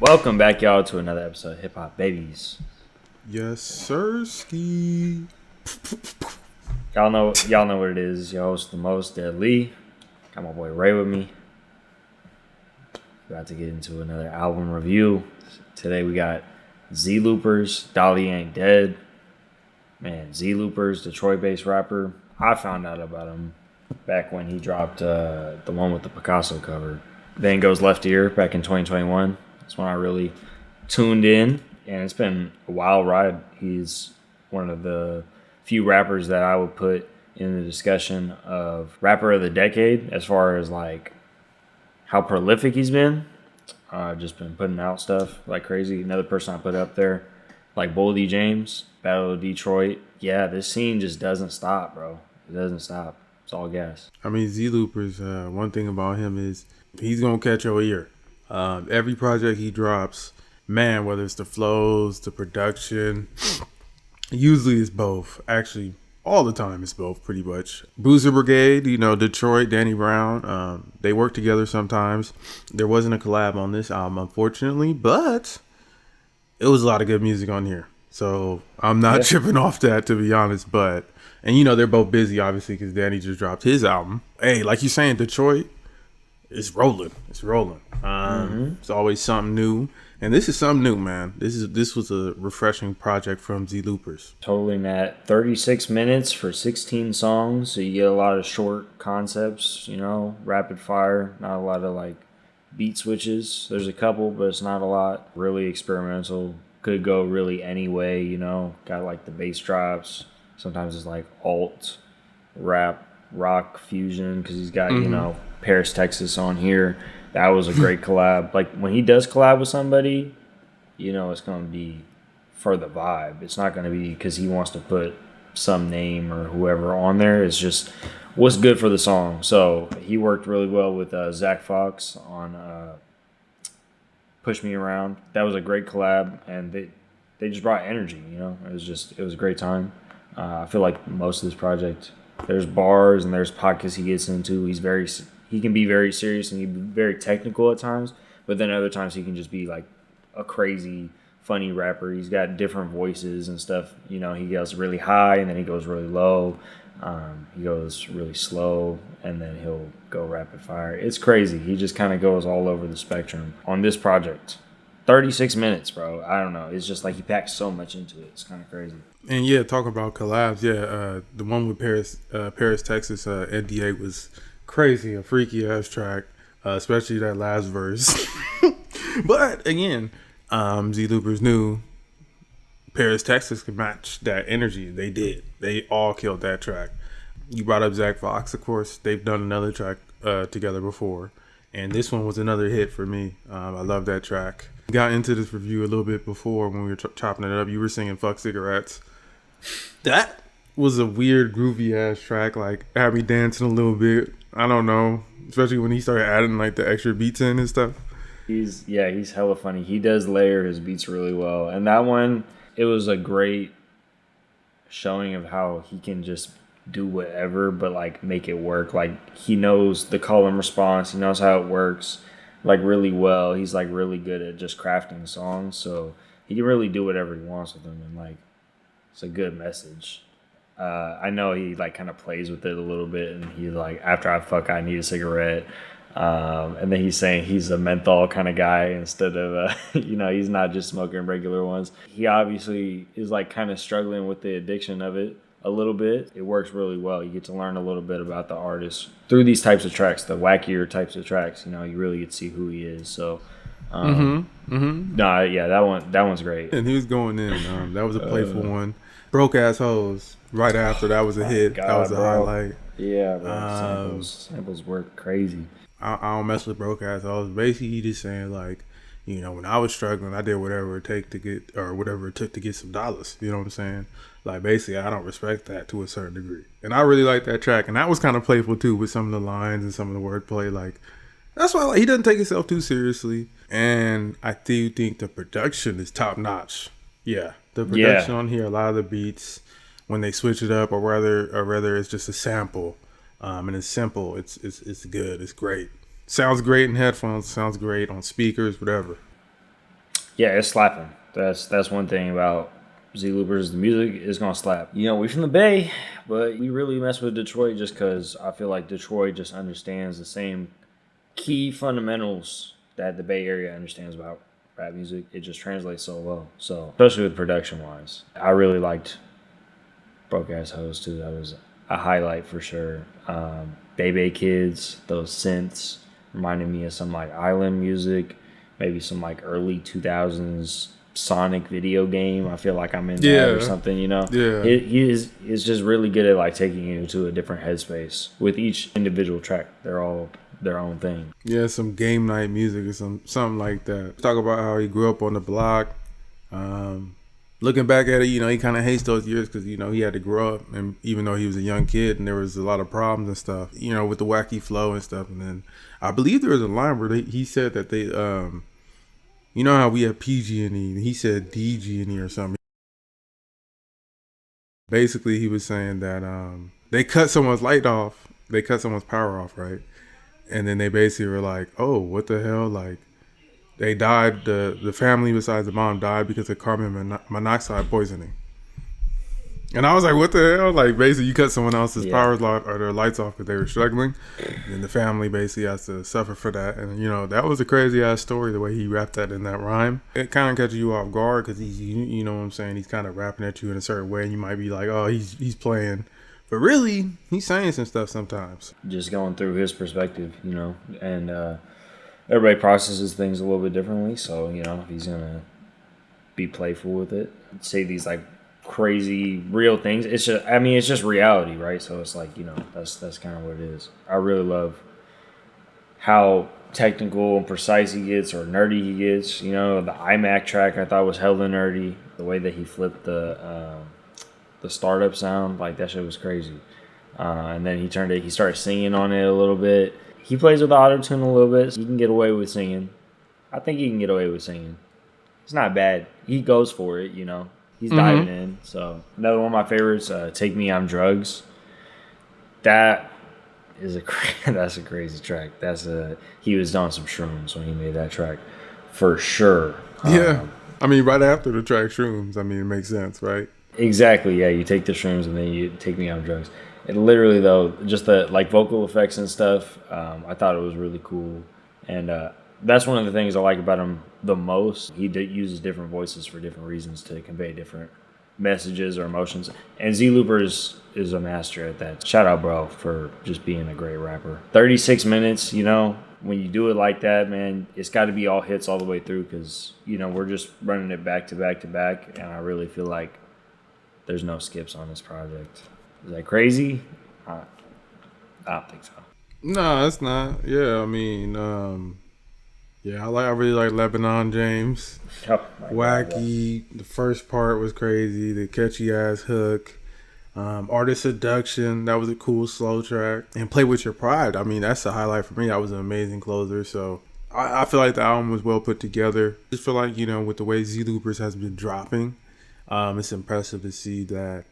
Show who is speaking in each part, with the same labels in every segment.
Speaker 1: Welcome back, y'all, to another episode of Hip Hop Babies.
Speaker 2: Yes, sir, ski.
Speaker 1: Y'all know what it is. Your host, the most, Deadligh. Got my boy Ray with me. About to get into another album review. Today we got Zelooperz, Dali Aint Dead. Man, Zelooperz, Detroit-based rapper. I found out about him back when he dropped the one with the Picasso cover. Then Goes Left Ear back in 2021. That's when I really tuned in, and it's been a wild ride. He's one of the few rappers that I would put in the discussion of rapper of the decade as far as like how prolific he's been. Just been putting out stuff like crazy. Another person I put up there, like Boldy James, Battle of Detroit. Yeah, this scene just doesn't stop, bro. It doesn't stop. It's all gas.
Speaker 2: I mean, Zelooperz, one thing about him is he's going to catch your ear. Every project he drops, man, whether it's the flows, the production, usually it's both. Actually, all the time it's both, pretty much. Boozer Brigade, Detroit, Danny Brown, they work together sometimes. There wasn't a collab on this album, unfortunately, but it was a lot of good music on here. So I'm not tripping off that, to be honest. But, and they're both busy, obviously, because Danny just dropped his album. Hey, like you're saying, Detroit, it's rolling. It's rolling. It's always something new. And this is something new, man. This was a refreshing project from Zelooperz.
Speaker 1: Totally, Matt. 36 minutes for 16 songs. So you get a lot of short concepts, rapid fire. Not a lot of like beat switches. There's a couple, but it's not a lot. Really experimental. Could go really any way, Got like the bass drops. Sometimes it's like alt, rap, rock fusion. Because he's got, Paris, Texas on here. That was a great collab. Like when he does collab with somebody, it's going to be for the vibe. It's not going to be because he wants to put some name or whoever on there. It's just what's good for the song. So he worked really well with Zach Fox on Push Me Around. That was a great collab, and they just brought energy. It was a great time. I feel like most of this project, there's bars and there's pockets he gets into. He can be very serious and he can be very technical at times, but then other times he can just be like a crazy, funny rapper. He's got different voices and stuff. He goes really high and then he goes really low. He goes really slow and then he'll go rapid fire. It's crazy. He just kind of goes all over the spectrum on this project. 36 minutes, bro. I don't know. It's just like he packs so much into it. It's kind of crazy.
Speaker 2: And talk about collabs. The one with Paris, Texas, NDA was crazy, a freaky ass track, especially that last verse. But again, Zelooperz knew Paris, Texas could match that energy. They did. They all killed that track. You brought up Zach Fox, of course. They've done another track together before, and this one was another hit for me. I love that track. Got into this review a little bit before when we were chopping it up. You were singing "Fuck Cigarettes." That was a weird, groovy ass track. Like had me dancing a little bit. I don't know, especially when he started adding like the extra beats in and stuff.
Speaker 1: He's hella funny. He does layer his beats really well. And that one, it was a great showing of how he can just do whatever, but like make it work. Like he knows the call and response. He knows how it works like really well. He's like really good at just crafting songs. So he can really do whatever he wants with them. And like, it's a good message. I know he like kind of plays with it a little bit, and he's like, after I fuck, I need a cigarette. And then he's saying he's a menthol kind of guy instead of, he's not just smoking regular ones. He obviously is like kind of struggling with the addiction of it a little bit. It works really well. You get to learn a little bit about the artist through these types of tracks, the wackier types of tracks. You really get to see who he is. So, that one's great.
Speaker 2: And he was going in. That was a playful one. Broke Ass Hoes. Right after that was a hit. God, that was a highlight.
Speaker 1: Yeah, bro. Samples work crazy.
Speaker 2: I don't mess with Broke Ass Hoes. Basically, he just saying like, when I was struggling, I did whatever it took to get some dollars. You know what I'm saying? Like basically, I don't respect that to a certain degree. And I really like that track, and that was kind of playful too with some of the lines and some of the wordplay. Like that's why he doesn't take himself too seriously. And I do think the production is top notch. Yeah, the production on here, a lot of the beats, when they switch it up, or whether it's just a sample, and it's simple, it's good, it's great. Sounds great in headphones, sounds great on speakers, whatever.
Speaker 1: Yeah, it's slapping. That's one thing about Zelooperz. The music is gonna slap. You know, we from the Bay, but we really mess with Detroit just because I feel like Detroit just understands the same key fundamentals that the Bay Area understands about rap music. It just translates so well. So especially with production wise, I really liked Broke Ass Hoes too. That was a highlight for sure. Bebe Kids, those synths reminded me of some like island music, maybe some like early 2000s Sonic video game. I feel like I'm in that or something, you know?
Speaker 2: Yeah.
Speaker 1: He is just really good at like taking you to a different headspace with each individual track. They're all their own thing.
Speaker 2: Yeah, some game night music or something like that. Talk about how he grew up on the block. Looking back at it, you know, he kind of hates those years because, you know, he had to grow up, and even though he was a young kid and there was a lot of problems and stuff, you know, with the wacky flow and stuff. And then I believe there was a line where he said that they, you know how we have PG&E, he said DG&E or something. Basically, he was saying that they cut someone's light off, they cut someone's power off, right? And then they basically were like, oh, what the hell, like, they died, the family besides the mom died because of carbon monoxide poisoning. And I was like, what the hell? Like, basically, you cut someone else's power off or their lights off because they were struggling. And the family basically has to suffer for that. And, you know, that was a crazy-ass story, the way he rapped that in that rhyme. It kind of catches you off guard because he's, you know what I'm saying, he's kind of rapping at you in a certain way. And you might be like, oh, he's playing. But really, he's saying some stuff sometimes.
Speaker 1: Just going through his perspective, you know, and everybody processes things a little bit differently. So, you know, if he's going to be playful with it, say these, like, crazy real things, it's just, I mean, it's just reality, right? So it's like, you know, that's kind of what it is. I really love how technical and precise he gets, or nerdy he gets. You know, the iMac track I thought was hella nerdy. The way that he flipped the startup sound, like, that shit was crazy. And then he started singing on it a little bit. He plays with auto-tune a little bit, so he can get away with singing. I think he can get away with singing. It's not bad. He goes for it, you know. He's diving in. So another one of my favorites, "Take Me on Drugs." That is that's a crazy track. He was on some shrooms when he made that track, for sure.
Speaker 2: Yeah, I mean, right after the track "Shrooms," I mean, it makes sense, right?
Speaker 1: Exactly. Yeah, you take the shrooms and then you take me on drugs. And literally though, just the like vocal effects and stuff, I thought it was really cool. And that's one of the things I like about him the most. He uses different voices for different reasons to convey different messages or emotions. And Zelooperz is a master at that. Shout out, bro, for just being a great rapper. 36 minutes, you know, when you do it like that, man, it's got to be all hits all the way through because, you know, we're just running it back to back to back. And I really feel like there's no skips on this project. Is that crazy? I don't think so.
Speaker 2: No, it's not. Yeah, I mean, yeah, I really like Lebanon James.
Speaker 1: Oh,
Speaker 2: Wacky. God. The first part was crazy. The catchy ass hook. Artist Seduction. That was a cool slow track. And Play With Your Pride. I mean, that's the highlight for me. That was an amazing closer. So I feel like the album was well put together. I just feel like, you know, with the way Zelooperz has been dropping, it's impressive to see that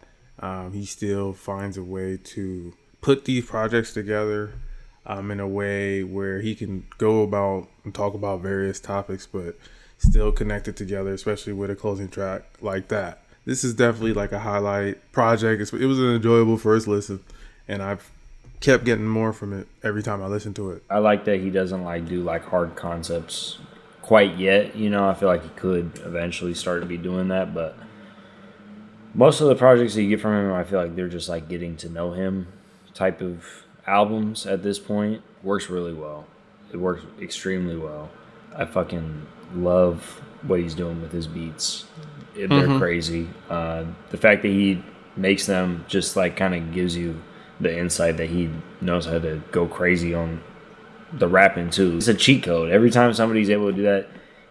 Speaker 2: he still finds a way to put these projects together in a way where he can go about and talk about various topics, but still connect it together, especially with a closing track like that. This is definitely like a highlight project. It was an enjoyable first listen, and I've kept getting more from it every time I listen to it.
Speaker 1: I like that he doesn't like do like hard concepts quite yet. You know, I feel like he could eventually start to be doing that, but most of the projects that you get from him, I feel like they're just like getting to know him type of albums at this point. Works really well. It works extremely well. I fucking love what he's doing with his beats. They're crazy. The fact that he makes them just like kind of gives you the insight that he knows how to go crazy on the rapping too. It's a cheat code. Every time somebody's able to do that,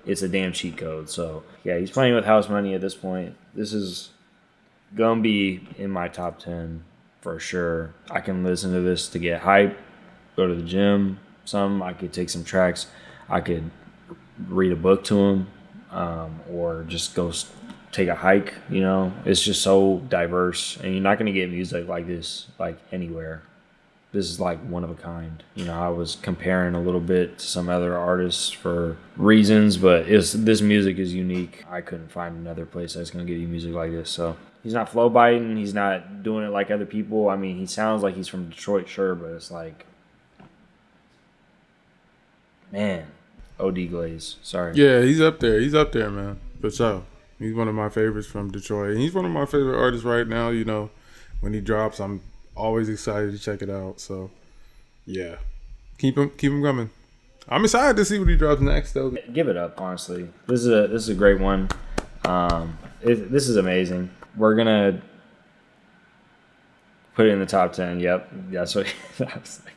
Speaker 1: it's a damn cheat code. So yeah, he's playing with house money at this point. This is gonna be in my top 10 for sure. I can listen to this to get hype, go to the gym. I could take some tracks. I could read a book to him, or just go take a hike. You know, it's just so diverse, and you're not gonna get music like this like anywhere. this is like one of a kind. You know, I was comparing a little bit to some other artists for reasons, but this music is unique. I couldn't find another place that's gonna give you music like this. So he's not flow biting. He's not doing it like other people. I mean, he sounds like he's from Detroit, sure, but it's like, man, OD Glaze. Sorry.
Speaker 2: Yeah, he's up there. He's up there, man. For sure. He's one of my favorites from Detroit. And he's one of my favorite artists right now. You know, when he drops, I'm always excited to check it out. So, yeah. Keep him coming. I'm excited to see what he drops next, though.
Speaker 1: Give it up, honestly. This is a great one. This is amazing. We're gonna put it in the top 10. Yep, that's what I was like.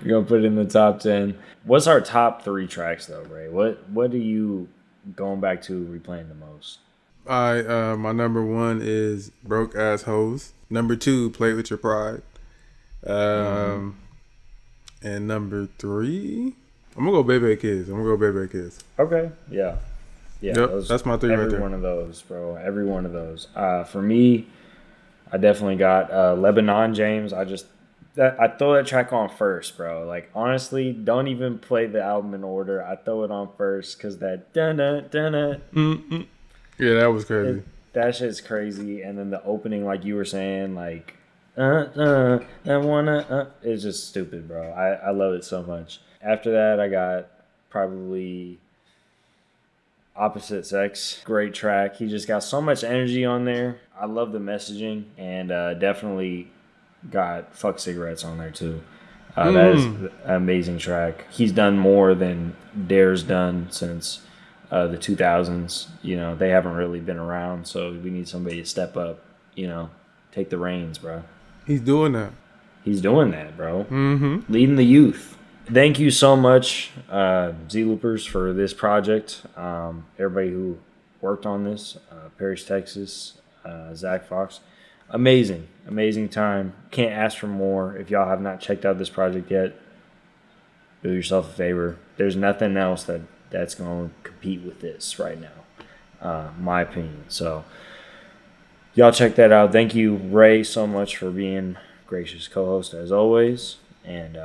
Speaker 1: We're gonna put it in the top 10. What's our top 3 tracks though, Ray? What are you going back to replaying the most?
Speaker 2: My number 1 is Broke Ass Hoes. Number 2, Play With Your Pride. And number 3, I'm gonna go Bebe Kids.
Speaker 1: Okay, yeah.
Speaker 2: Yep, that's my 3 right there.
Speaker 1: Every one of those, bro. Every one of those. For me, I definitely got Lebanon James. I throw that track on first, bro. Like, honestly, don't even play the album in order. I throw it on first because that dun-dun.
Speaker 2: Yeah, that was crazy.
Speaker 1: That shit's crazy. And then the opening, like you were saying, like, I wanna, it's just stupid, bro. I love it so much. After that, I got probably Opposite Sex. Great track. He just got so much energy on there. I love the messaging, and definitely got Fuck Cigarettes on there too. That is an amazing track. He's done more than Dare's done since the 2000s. You know, they haven't really been around, so we need somebody to step up, you know, take the reins, bro.
Speaker 2: He's doing that.
Speaker 1: He's doing that, bro. Mm-hmm. Leading the youth. Thank you so much, Zelooperz, for this project. Everybody who worked on this, Paris, Texas, Zach Fox. Amazing time. Can't ask for more. If y'all have not checked out this project yet, do yourself a favor. There's nothing else that's going to compete with this right now, my opinion. So y'all check that out. Thank you, Ray, so much for being gracious co-host as always. And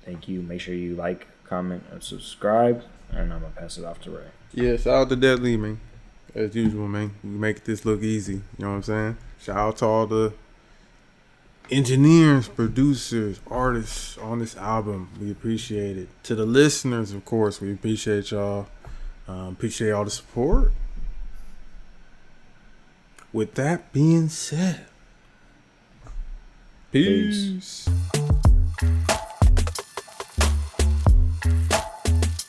Speaker 1: thank you. Make sure you like, comment, and subscribe. And I'm going to pass it off to Ray.
Speaker 2: Yeah, shout out to Deadligh, man. As usual, man. We make this look easy. You know what I'm saying? Shout out to all the engineers, producers, artists on this album. We appreciate it. To the listeners, of course, we appreciate y'all. Appreciate all the support. With that being said, peace.